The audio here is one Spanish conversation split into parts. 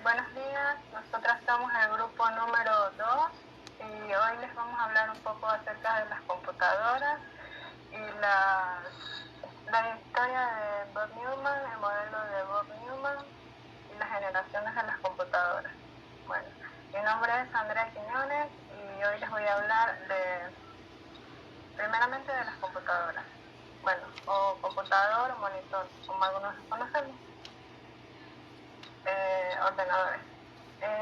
Buenos días, nosotras estamos en el grupo número 2 y hoy les vamos a hablar un poco acerca de las computadoras y la historia de Bob Newman, el modelo de Bob Newman y las generaciones de las computadoras. Bueno, mi nombre es Andrea Quiñones y hoy les voy a hablar primeramente de las computadoras. Bueno, o computador o monitor, como algunos los conocemos. Ordenadores.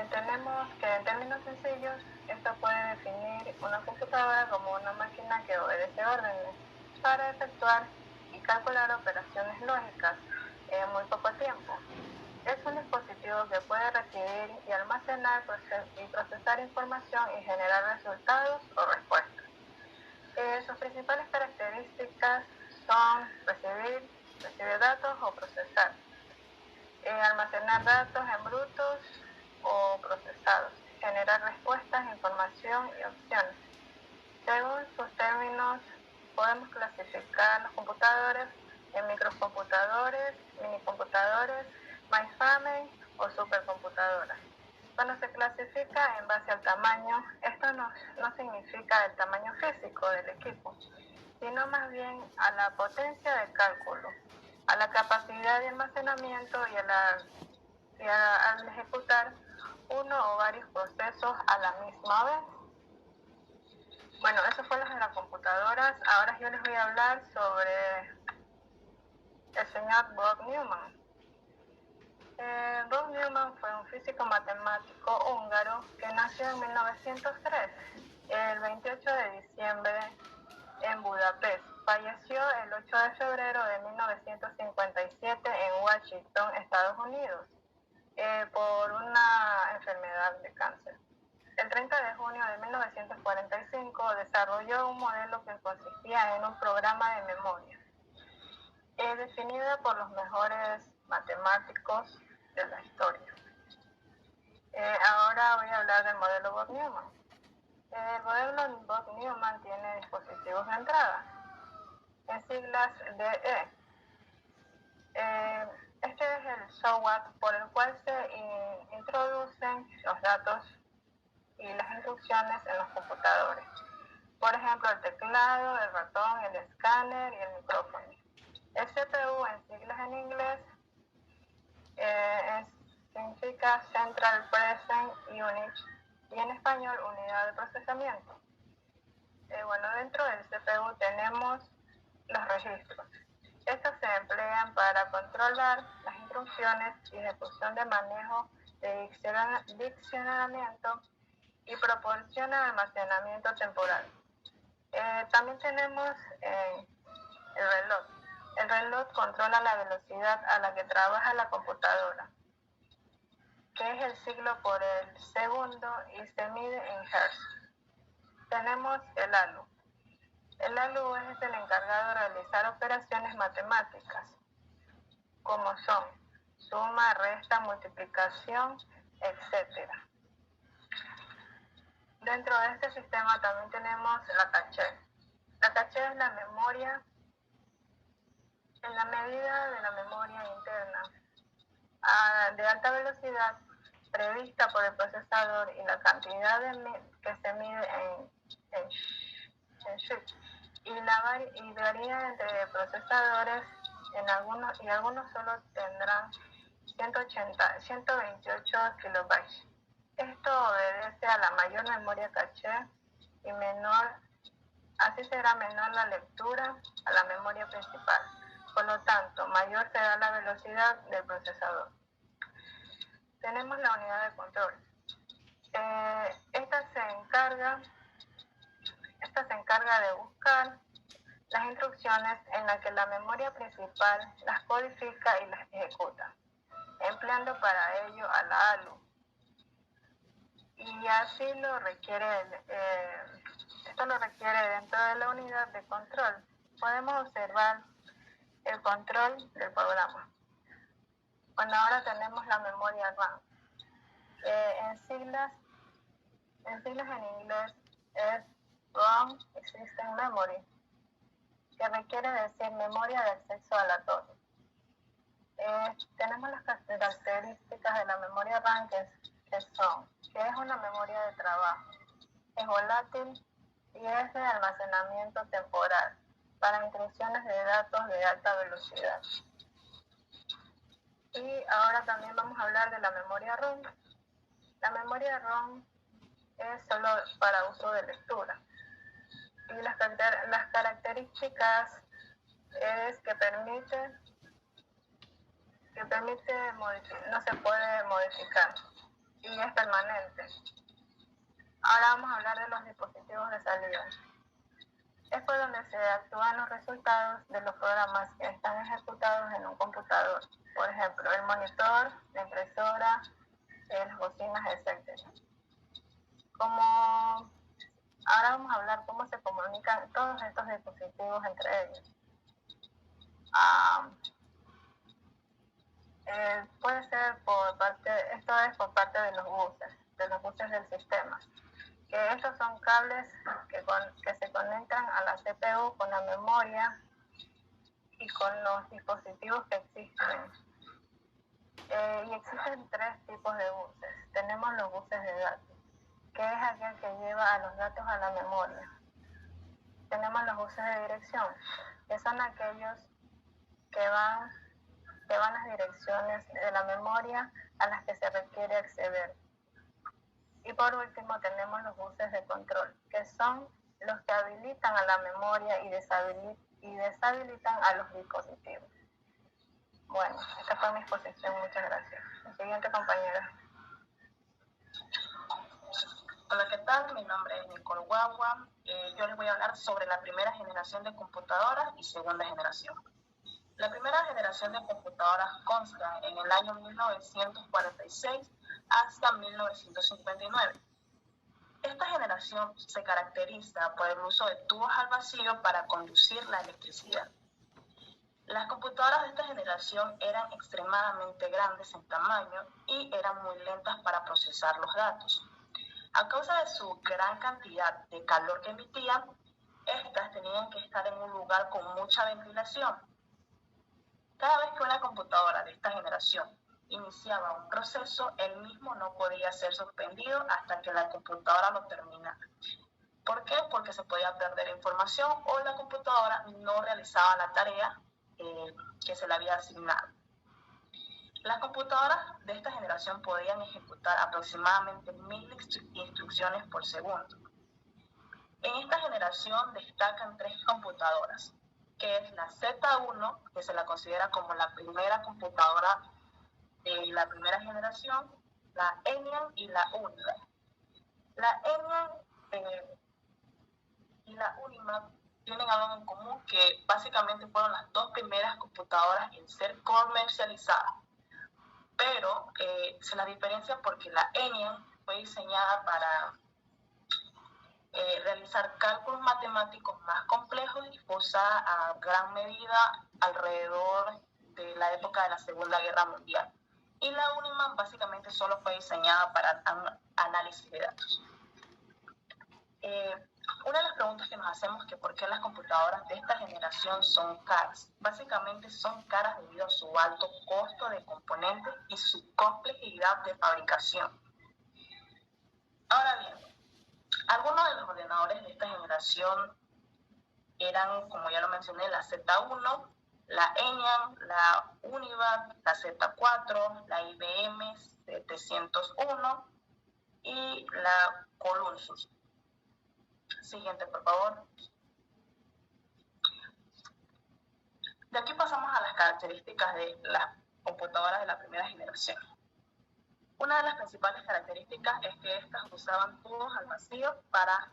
Tenemos que en términos sencillos, esto puede definir una computadora como una máquina que obedece órdenes para efectuar y calcular operaciones lógicas en muy poco tiempo. Es un dispositivo que puede recibir y almacenar y procesar información y generar resultados o respuestas. Sus principales características son recibir datos o procesar. Almacenar datos en brutos o procesados, generar respuestas, información y opciones. Según sus términos, podemos clasificar los computadores en microcomputadores, minicomputadores, mainframe o supercomputadoras. Cuando se clasifica en base al tamaño, esto no significa el tamaño físico del equipo, sino más bien a la potencia de cálculo, a la capacidad de almacenamiento y al ejecutar uno o varios procesos a la misma vez. Bueno, eso fue las de las computadoras. Ahora yo les voy a hablar sobre el señor Bob Newman. Bob Newman fue un físico matemático húngaro que nació en 1903, el 28 de diciembre en Budapest. Falleció el 8 de febrero de 1957 en Washington, Estados Unidos, por una enfermedad de cáncer. El 30 de junio de 1945 desarrolló un modelo que consistía en un programa de memoria, definida por los mejores matemáticos de la historia. Ahora voy a hablar del modelo Bob Newman. El modelo Bob Newman tiene dispositivos de entrada, en siglas DE. Este es el software por el cual se introducen los datos y las instrucciones en los computadores. Por ejemplo, el teclado, el ratón, el escáner y el micrófono. El CPU, en siglas en inglés, significa Central Processing Unit y en español unidad de procesamiento. Bueno, dentro del CPU tenemos los registros. Estos se emplean para controlar las instrucciones y ejecución de manejo de diccionamiento y proporciona almacenamiento temporal. También tenemos el reloj. El reloj controla la velocidad a la que trabaja la computadora, que es el siglo por el segundo y se mide en hertz. Tenemos el ALU. El ALU es el encargado de realizar operaciones matemáticas, como son suma, resta, multiplicación, etc. Dentro de este sistema también tenemos la caché. La caché es la memoria, en la medida de la memoria interna de alta velocidad prevista por el procesador y la cantidad que se mide en shift y varía entre procesadores y algunos solo tendrán 128 kilobytes. Esto obedece a la mayor memoria caché y así será menor la lectura a la memoria principal. Por lo tanto, mayor será la velocidad del procesador. Tenemos la unidad de control. Esta se encarga de buscar las instrucciones en las que la memoria principal las codifica y las ejecuta, empleando para ello a la ALU. Y así esto lo requiere dentro de la unidad de control. Podemos observar el control del programa. Bueno, ahora tenemos la memoria RAM. En siglas en inglés es RAM Existing Memory, que requiere decir memoria de acceso aleatorio. Tenemos las características de la memoria RAM que es una memoria de trabajo, es volátil y es de almacenamiento temporal para instrucciones de datos de alta velocidad. Y ahora también vamos a hablar de la memoria ROM. La memoria ROM es solo para uso de lectura. Y las características es que no se puede modificar y es permanente. Ahora vamos a hablar de los dispositivos de salida. Es por donde se actúan los resultados de los programas que están ejecutados en un computador. Por ejemplo, el monitor, la impresora, las bocinas, etc. Ahora vamos a hablar cómo se comunican todos estos dispositivos entre ellos. Puede ser por parte de los buses del sistema. Que estos son cables que se conectan a la CPU con la memoria y con los dispositivos que existen. Y existen 3 tipos de buses. Tenemos los buses de datos, que es aquel que lleva a los datos a la memoria. Tenemos los buses de dirección, que son aquellos que van las direcciones de la memoria a las que se requiere acceder. Y por último tenemos los buses de control, que son los que habilitan a la memoria y deshabilitan a los dispositivos. Bueno, esta fue mi exposición, muchas gracias. La siguiente compañera. Hola, ¿qué tal? Mi nombre es Nicole Guagua. Yo les voy a hablar sobre la primera generación de computadoras y segunda generación. La primera generación de computadoras consta en el año 1946 hasta 1959. Esta generación se caracteriza por el uso de tubos al vacío para conducir la electricidad. Las computadoras de esta generación eran extremadamente grandes en tamaño y eran muy lentas para procesar los datos. A causa de su gran cantidad de calor que emitían, estas tenían que estar en un lugar con mucha ventilación. Cada vez que una computadora de esta generación iniciaba un proceso, el mismo no podía ser suspendido hasta que la computadora lo terminara. ¿Por qué? Porque se podía perder información o la computadora no realizaba la tarea que se le había asignado. Las computadoras de esta generación podían ejecutar aproximadamente 1000 instrucciones por segundo. En esta generación destacan 3 computadoras, que es la Z1, que se la considera como la primera computadora de la primera generación, la ENIAC y la UNIVAC. La ENIAC y la UNIVAC tienen algo en común, que básicamente fueron las 2 primeras computadoras en ser comercializadas. Pero se la diferencia porque la ENIAC fue diseñada para realizar cálculos matemáticos más complejos y fue usada a gran medida alrededor de la época de la Segunda Guerra Mundial. Y la UNIVAC básicamente solo fue diseñada para análisis de datos. Una de las preguntas que nos hacemos es que por qué las computadoras de esta generación son caras. Básicamente son caras debido a su alto costo de componentes y su complejidad de fabricación. Ahora bien, algunos de los ordenadores de esta generación eran, como ya lo mencioné, la Z1, la ENIAC, la UNIVAC, la Z4, la IBM 701 y la Colossus. Siguiente, por favor. De aquí pasamos a las características de las computadoras de la primera generación. Una de las principales características es que estas usaban tubos al vacío para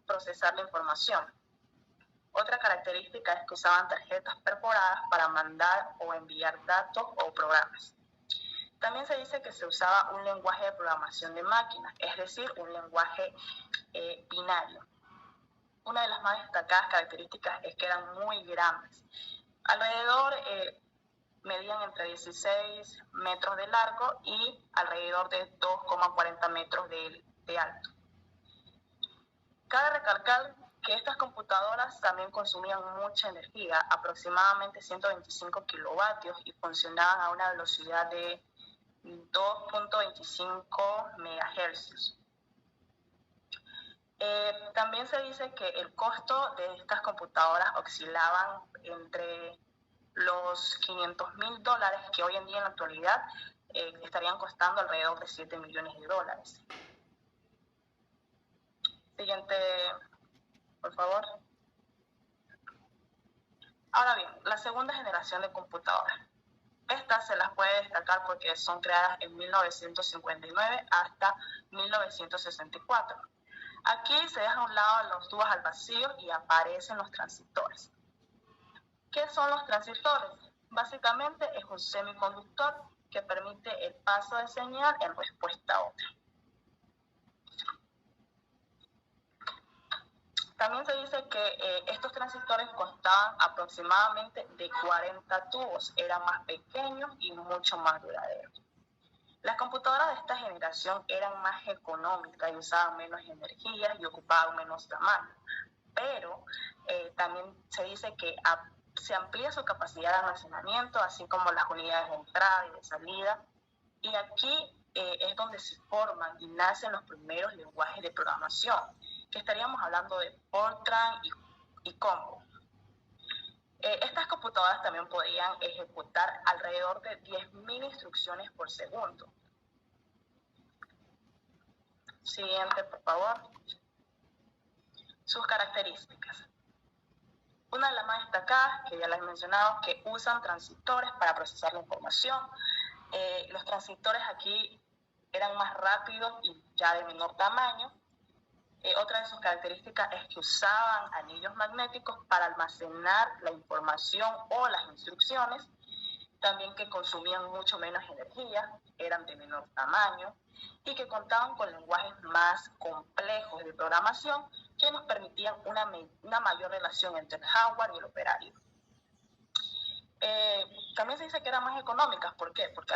procesar la información. Otra característica es que usaban tarjetas perforadas para mandar o enviar datos o programas. También se dice que se usaba un lenguaje de programación de máquinas, es decir, un lenguaje binario. Una de las más destacadas características es que eran muy grandes. Alrededor medían entre 16 metros de largo y alrededor de 2,40 metros de alto. Cabe recalcar que estas computadoras también consumían mucha energía, aproximadamente 125 kilovatios, y funcionaban a una velocidad de 2.25 megahercios. También se dice que el costo de estas computadoras oscilaban entre los $500,000, que hoy en día en la actualidad estarían costando alrededor de $7 millones. Siguiente, por favor. Ahora bien, la segunda generación de computadoras. Estas se las puede destacar porque son creadas en 1959 hasta 1964. Aquí se deja a un lado los tubos al vacío y aparecen los transistores. ¿Qué son los transistores? Básicamente es un semiconductor que permite el paso de señal en respuesta a otra. También se dice que estos transistores constaban aproximadamente de 40 tubos, eran más pequeños y mucho más duraderos. Las computadoras de esta generación eran más económicas y usaban menos energía y ocupaban menos tamaño, pero también se dice que se amplía su capacidad de almacenamiento, así como las unidades de entrada y de salida, y aquí es donde se forman y nacen los primeros lenguajes de programación, que estaríamos hablando de Fortran y Combo. Estas computadoras también podían ejecutar alrededor de 10.000 instrucciones por segundo. Siguiente, por favor. Sus características. Una de las más destacadas, que ya las he mencionado, que usan transistores para procesar la información. Los transistores aquí eran más rápidos y ya de menor tamaño. Otra de sus características es que usaban anillos magnéticos para almacenar la información o las instrucciones, también que consumían mucho menos energía, eran de menor tamaño y que contaban con lenguajes más complejos de programación que nos permitían una mayor relación entre el hardware y el operario. También se dice que eran más económicas. ¿Por qué? Porque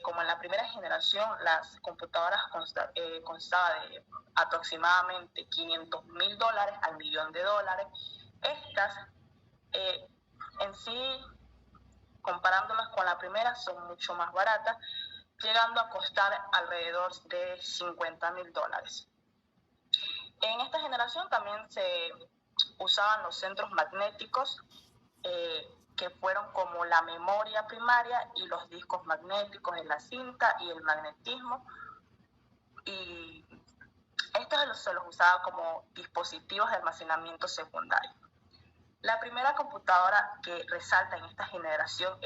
como en la primera generación las computadoras constaban de aproximadamente $500,000 al $1.000.000, estas en sí, comparándolas con la primera, son mucho más baratas, llegando a costar alrededor de $50,000. En esta generación también se usaban los centros magnéticos, que fueron como la memoria primaria y los discos magnéticos en la cinta y el magnetismo, y estos se los usaba como dispositivos de almacenamiento secundario. La primera computadora que resalta en esta generación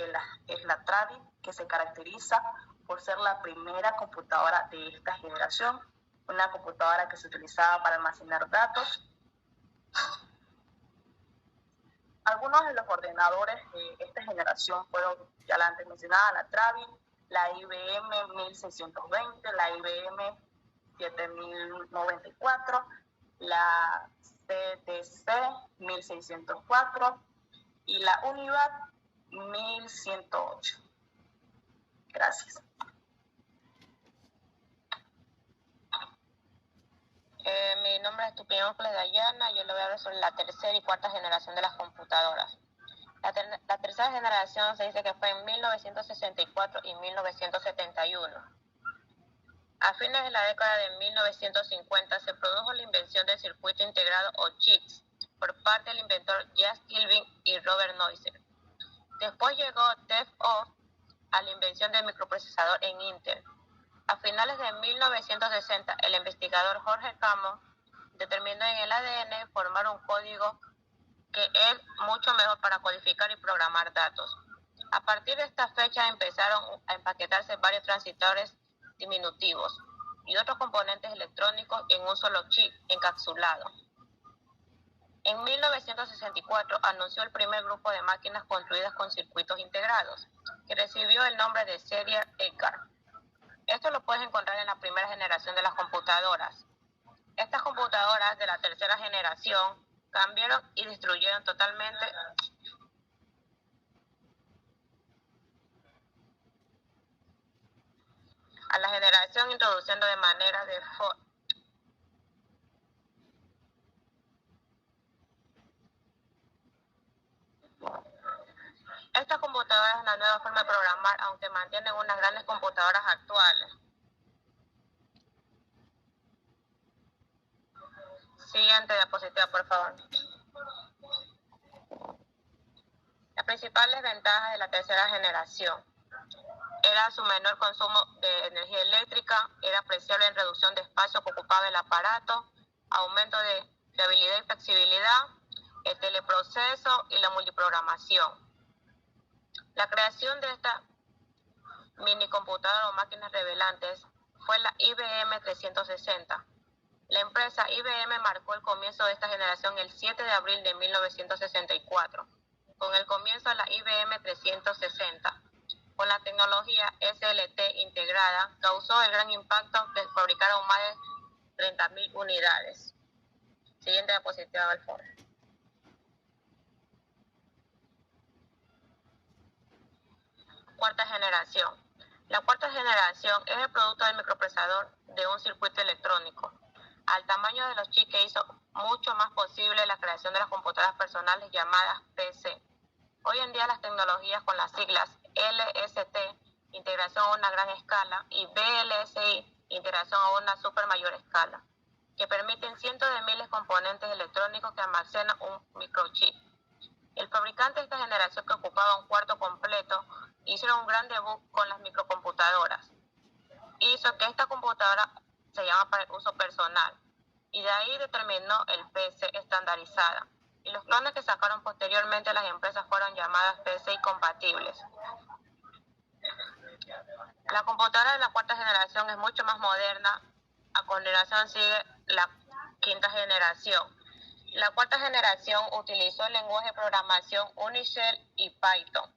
es la Travis, que se caracteriza por ser la primera computadora de esta generación, una computadora que se utilizaba para almacenar datos. Algunos de los ordenadores de esta generación fueron, ya la antes mencionada, la Travis, la IBM 1620, la IBM 7094, la CTC 1604 y la Univac 1108. Gracias. Mi nombre es Tupiñópolis Dayana. Yo le voy a hablar sobre la tercera y cuarta generación de las computadoras. La tercera generación se dice que fue en 1964 y 1971. A fines de la década de 1950 se produjo la invención del circuito integrado o chips por parte del inventor Jas Gilbin y Robert Noyce. Después llegó TFO a la invención del microprocesador en Intel. A finales de 1960, el investigador Jorge Camo determinó en el ADN formar un código que es mucho mejor para codificar y programar datos. A partir de esta fecha empezaron a empaquetarse varios transistores diminutivos y otros componentes electrónicos en un solo chip encapsulado. En 1964 anunció el primer grupo de máquinas construidas con circuitos integrados, que recibió el nombre de serie Edgar. Esto lo puedes encontrar en la primera generación de las computadoras. Estas computadoras de la tercera generación cambiaron y destruyeron totalmente a la generación, introduciendo de manera de una nueva forma de programar, aunque mantienen unas grandes computadoras actuales. Siguiente diapositiva, por favor. Las principales ventajas de la tercera generación era su menor consumo de energía eléctrica, era apreciable en reducción de espacio que ocupaba el aparato, aumento de fiabilidad y flexibilidad, el teleproceso y la multiprogramación. La creación de esta minicomputadora o máquinas revelantes fue la IBM 360. La empresa IBM marcó el comienzo de esta generación el 7 de abril de 1964, con el comienzo de la IBM 360. Con la tecnología SLT integrada, causó el gran impacto de fabricar aún más de 30.000 unidades. Siguiente diapositiva, al favor. Cuarta generación. La cuarta generación es el producto del microprocesador de un circuito electrónico. Al tamaño de los chips que hizo mucho más posible la creación de las computadoras personales llamadas PC. Hoy en día las tecnologías con las siglas LST, integración a una gran escala, y VLSI, integración a una super mayor escala, que permiten cientos de miles de componentes electrónicos que almacenan un microchip. El fabricante de esta generación, que ocupaba un cuarto completo, hicieron un gran debut con las microcomputadoras. Hizo que esta computadora se llama para el uso personal, y de ahí determinó el PC estandarizada. Y los clones que sacaron posteriormente las empresas fueron llamadas PCI compatibles. La computadora de la cuarta generación es mucho más moderna. A continuación sigue la quinta generación. La cuarta generación utilizó el lenguaje de programación Unishell y Python.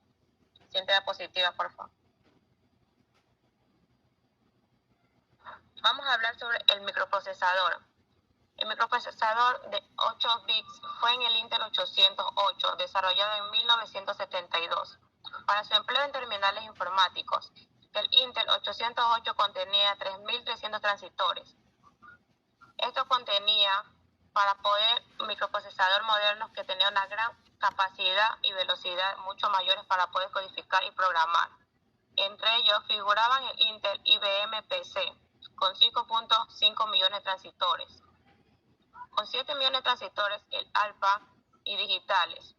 Siguiente diapositiva, por favor. Vamos a hablar sobre el microprocesador. El microprocesador de 8 bits fue en el Intel 808, desarrollado en 1972, para su empleo en terminales informáticos. El Intel 808 contenía 3.300 transistores. Esto contenía para poder microprocesador modernos que tenía una gran capacidad y velocidad mucho mayores para poder codificar y programar. Entre ellos figuraban el Intel IBM PC, con 5.5 millones de transistores. Con 7 millones de transistores, el ALPA y digitales.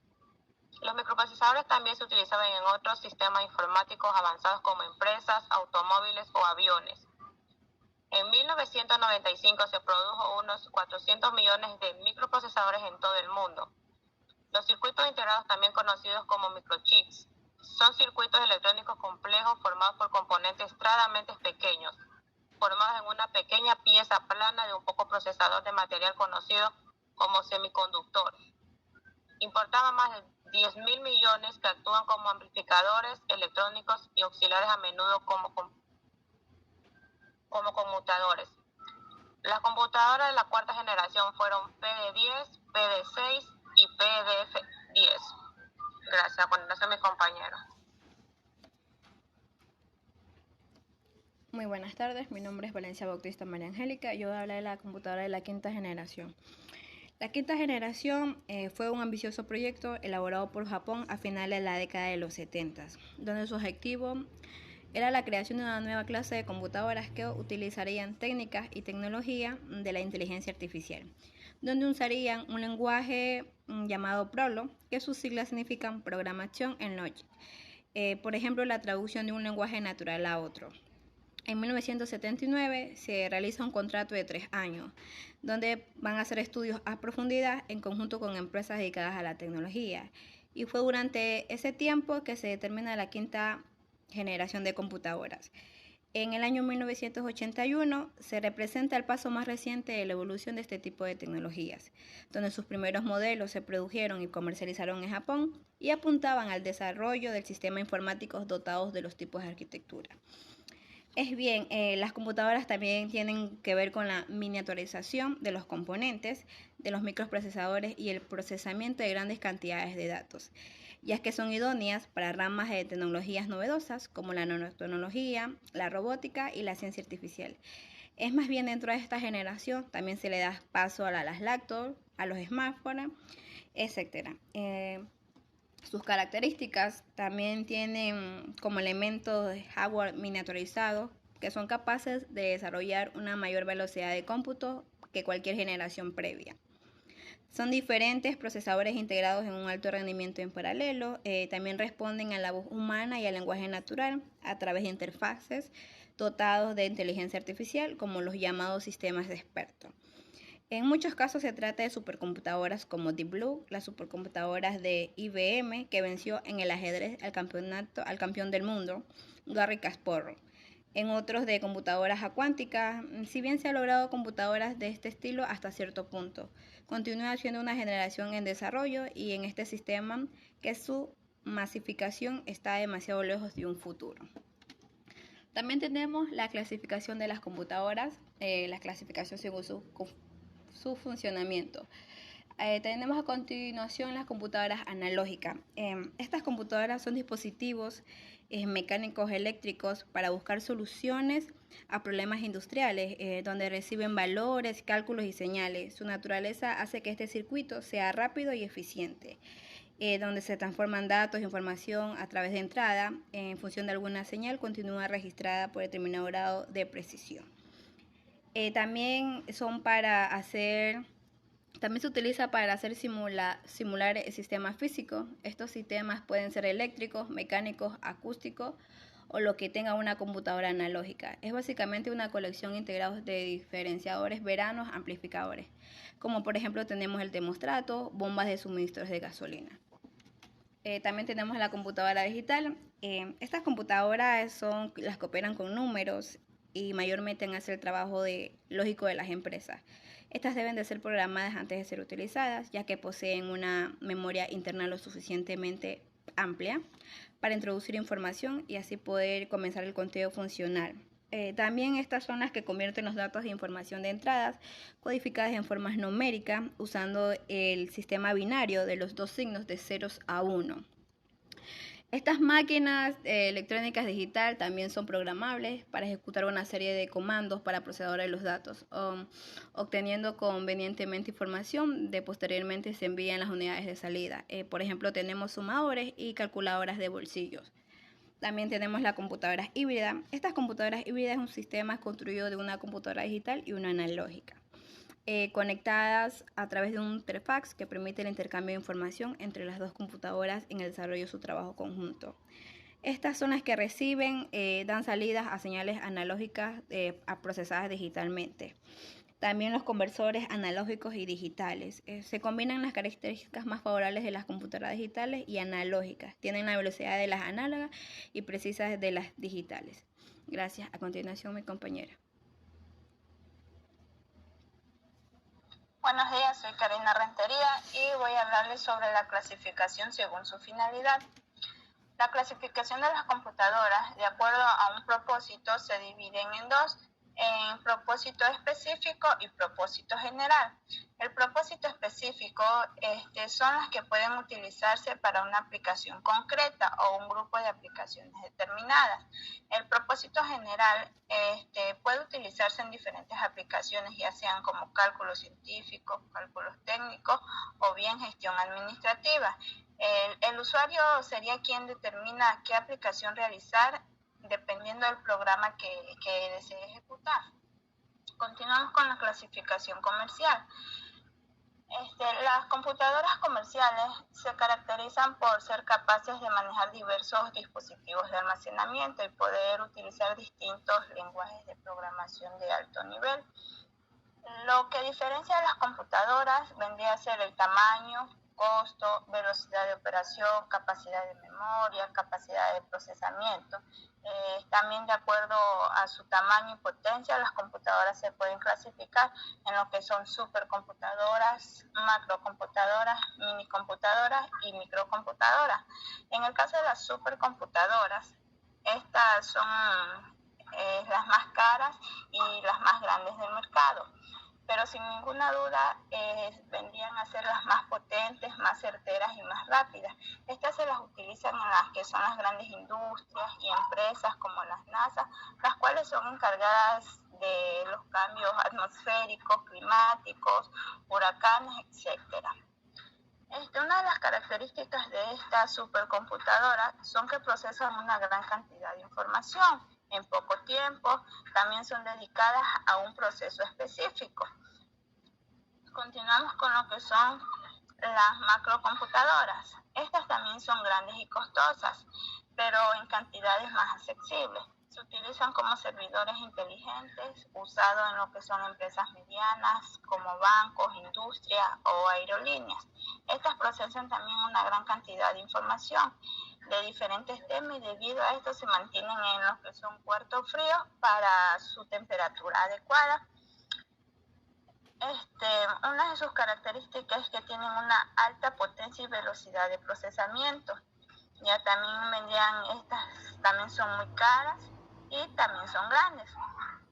Los microprocesadores también se utilizaban en otros sistemas informáticos avanzados como empresas, automóviles o aviones. En 1995 se produjo unos 400 millones de microprocesadores en todo el mundo. Los circuitos integrados, también conocidos como microchips, son circuitos electrónicos complejos formados por componentes extremadamente pequeños, formados en una pequeña pieza plana de un poco procesador de material conocido como semiconductor. Importaban más de 10.000 millones que actúan como amplificadores electrónicos y auxiliares, a menudo como conmutadores. Las computadoras de la cuarta generación fueron PD10, PD6 y PDF10. Gracias. A continuación, mi compañero. Muy buenas tardes, mi nombre es Valencia Bautista María Angélica. Yo voy a hablar de la computadora de la quinta generación. La quinta generación fue un ambicioso proyecto elaborado por Japón a finales de la década de los 70, donde su objetivo era la creación de una nueva clase de computadoras que utilizarían técnicas y tecnología de la inteligencia artificial, donde usarían un lenguaje llamado Prolog, que sus siglas significan programación en Logic. Por ejemplo, la traducción de un lenguaje natural a otro. En 1979 se realiza un contrato de 3 años, donde van a hacer estudios a profundidad en conjunto con empresas dedicadas a la tecnología. Y fue durante ese tiempo que se determina la quinta generación de computadoras. En el año 1981 se representa el paso más reciente de la evolución de este tipo de tecnologías, donde sus primeros modelos se produjeron y comercializaron en Japón y apuntaban al desarrollo del sistema informático dotados de los tipos de arquitectura. Es bien, las computadoras también tienen que ver con la miniaturización de los componentes, de los microprocesadores y el procesamiento de grandes cantidades de datos, ya que son idóneas para ramas de tecnologías novedosas como la nanotecnología, la robótica y la ciencia artificial. Es más bien dentro de esta generación también se le da paso a las laptops, a los smartphones, etc. Sus características también tienen como elementos de hardware miniaturizado que son capaces de desarrollar una mayor velocidad de cómputo que cualquier generación previa. Son diferentes procesadores integrados en un alto rendimiento en paralelo. También responden a la voz humana y al lenguaje natural a través de interfaces dotados de inteligencia artificial, como los llamados sistemas de experto. En muchos casos se trata de supercomputadoras como Deep Blue, las supercomputadoras de IBM que venció en el ajedrez al campeón del mundo, Garry Kasparov. En otros de computadoras cuánticas, si bien se ha logrado computadoras de este estilo hasta cierto punto, continúa siendo una generación en desarrollo y en este sistema que su masificación está demasiado lejos de un futuro. También tenemos la clasificación de las computadoras, la clasificación según su funcionamiento. Tenemos a continuación las computadoras analógicas. Estas computadoras son dispositivos mecánicos eléctricos para buscar soluciones a problemas industriales, donde reciben valores, cálculos y señales. Su naturaleza hace que este circuito sea rápido y eficiente, donde se transforman datos e información a través de entrada en función de alguna señal continúa registrada por determinado grado de precisión. También se utiliza para hacer simular sistemas físicos. Estos sistemas pueden ser eléctricos, mecánicos, acústicos o lo que tenga una computadora analógica. Es básicamente una colección integrada de diferenciadores veranos, amplificadores, como por ejemplo tenemos el termostato, bombas de suministros de gasolina. También tenemos la computadora digital. Estas computadoras son las que operan con números y mayormente hacen el trabajo lógico de las empresas. Estas deben de ser programadas antes de ser utilizadas, ya que poseen una memoria interna lo suficientemente amplia para introducir información y así poder comenzar el conteo funcional. También estas son las que convierten los datos de información de entradas codificadas en formas numéricas usando el sistema binario de los dos signos de ceros a 1. Estas máquinas electrónicas digital también son programables para ejecutar una serie de comandos para procesar los datos, obteniendo convenientemente información de posteriormente se envía en las unidades de salida. Por ejemplo, tenemos sumadores y calculadoras de bolsillos. También tenemos la computadora híbrida. Estas computadoras híbridas es un sistema construido de una computadora digital y una analógica, conectadas a través de un interfax que permite el intercambio de información entre las dos computadoras en el desarrollo de su trabajo conjunto. Estas son las que dan salidas a señales analógicas procesadas digitalmente. También los conversores analógicos y digitales. Se combinan las características más favorables de las computadoras digitales y analógicas. Tienen la velocidad de las análogas y precisas de las digitales. Gracias. A continuación, mi compañera. Buenos días, soy Karina Rentería y voy a hablarles sobre la clasificación según su finalidad. La clasificación de las computadoras, de acuerdo a un propósito, se dividen en dos, en propósito específico y propósito general. El propósito específico son las que pueden utilizarse para una aplicación concreta o un grupo de aplicaciones determinadas. El propósito general puede utilizarse en diferentes aplicaciones, ya sean como cálculos científicos, cálculos técnicos o bien gestión administrativa. El usuario sería quien determina qué aplicación realizar dependiendo del programa que desee ejecutar. Continuamos con la clasificación comercial. Las computadoras comerciales se caracterizan por ser capaces de manejar diversos dispositivos de almacenamiento y poder utilizar distintos lenguajes de programación de alto nivel. Lo que diferencia a las computadoras vendría a ser el tamaño, costo, velocidad de operación, capacidad de memoria, capacidad de procesamiento. También de acuerdo a su tamaño y potencia, las computadoras se pueden clasificar en lo que son supercomputadoras, macrocomputadoras, minicomputadoras y microcomputadoras. En el caso de las supercomputadoras, estas son las más caras y las más grandes del mercado, pero sin ninguna duda vendrían a ser las más potentes, más certeras y más rápidas. Estas se las utilizan en las que son las grandes industrias y empresas como las NASA, las cuales son encargadas de los cambios atmosféricos, climáticos, huracanes, etc. Una de las características de estas supercomputadoras son que procesan una gran cantidad de información en poco tiempo. También son dedicadas a un proceso específico. Continuamos con lo que son las macrocomputadoras. Estas también son grandes y costosas, pero en cantidades más accesibles. Se utilizan como servidores inteligentes, usados en lo que son empresas medianas, como bancos, industria o aerolíneas. Estas procesan también una gran cantidad de información de diferentes temas y debido a esto se mantienen en lo que son cuartos fríos para su temperatura adecuada. Una de sus características es que tienen una alta potencia y velocidad de procesamiento. Ya también estas también son muy caras y también son grandes.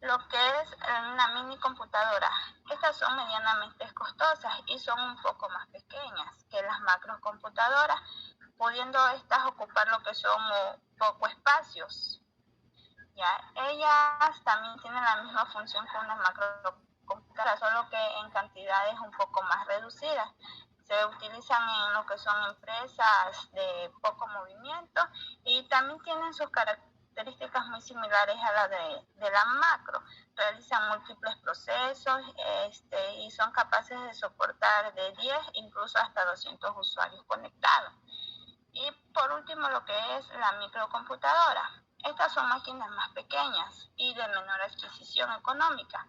Lo que es una mini computadora, estas son medianamente costosas y son un poco más pequeñas que las macrocomputadoras, pudiendo estas ocupar lo que son poco espacios. Ya, ellas también tienen la misma función que una macrocomputadora, solo que en cantidades un poco más reducidas. Se utilizan en lo que son empresas de poco movimiento y también tienen sus características muy similares a las de la macro. Realizan múltiples procesos y son capaces de soportar de 10 incluso hasta 200 usuarios conectados. Y por último, lo que es la microcomputadora. Estas son máquinas más pequeñas y de menor adquisición económica.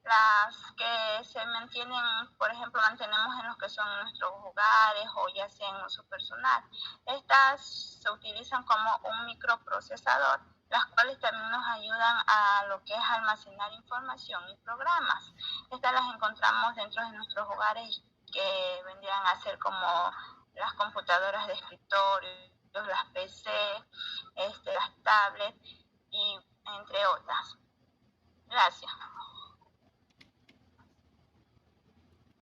Las que se mantienen, por ejemplo, mantenemos en los que son nuestros hogares o ya sea en uso personal. Estas se utilizan como un microprocesador, las cuales también nos ayudan a lo que es almacenar información y programas. Estas las encontramos dentro de nuestros hogares que vendrían a ser como las computadoras de escritorio, las PC, las tablets y entre otras. Gracias.